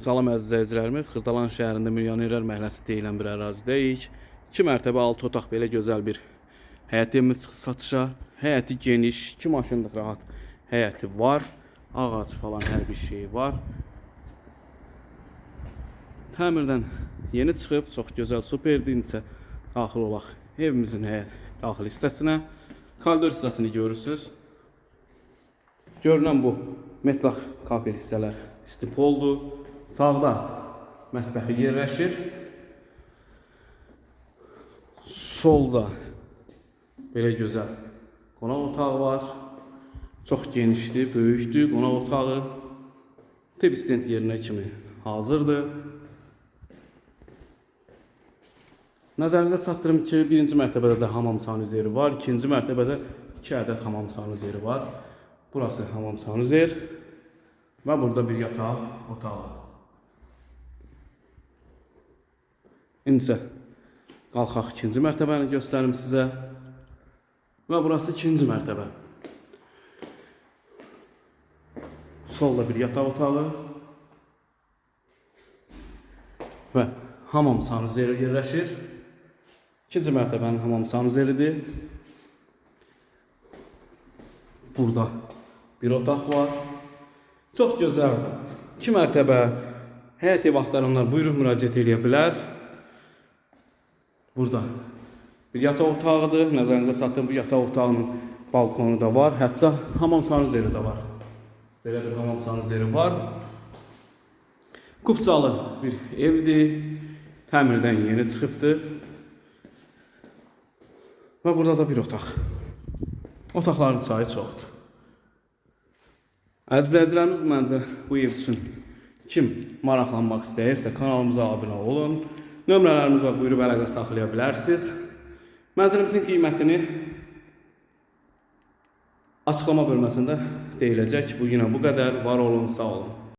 Salam əziz izləyicilərimiz, Xırdalan şəhərində Milyonerlər məhəlləsi deyilən bir ərazidəyik. 2 mərtəbə 6 otaq belə gözəl bir həyət evimiz çıxdı satışa. Həyəti geniş, 2 maşınlıq rahat həyəti var. Ağac falan hər bir şey var. Təmirdən yeni çıxıb, çox gözəl, superdir. İndi isə daxil olaq evimizin daxil hissəsinə. Koridor hissəsini görürsünüz. Görünən bu metlaq kapel hissələr istipoldur. Sağda mətbəxi yerləşir. Solda belə gözəl qonaq otağı var. Çox genişdir, böyükdür qonaq otağı. TV stand yerinə kimi hazırdır. Nəzərinizə çatdırım ki, birinci mərtəbədə də hamam sanuzeri var. İkinci mərtəbədə 2 ədəd hamam sanuzeri var. Burası hamam sanuzer və burada bir yataq otağı. İndi isə qalxaq ikinci mərtəbəni göstərim sizə. Və burası ikinci mərtəbə. Solda bir yataq otağı və hamam sanuzeri yerləşir. İkinci mərtəbənin hamam sanuzeridir. Burada bir otaq var. Çox gözəldir. 2 mərtəbə həyət ev axtaranlar buyurub müraciət edə bilər. Burada bir yataq otağıdır. Nəzərinizə çatdırım, bu yataq otağının balkonu da var. Hətta hamam sanuzeri də var. Belə bir hamam sanuzeri var. Kupçalı bir evdir. Təmirdən yeni çıxıbdır. Və burada da bir otaq. Otaqların sayı çoxdur. Əziz izləyicilərimiz, məncə bu ev üçün kim maraqlanmaq istəyirsə kanalımıza abunə olun. Nömrələrimiz var, buyurub əlaqə saxlaya bilərsiniz. Mənzilimizin qiymətini açıqlama bölməsində deyiləcək. Bu günə bu qədər. Var olun, sağ olun.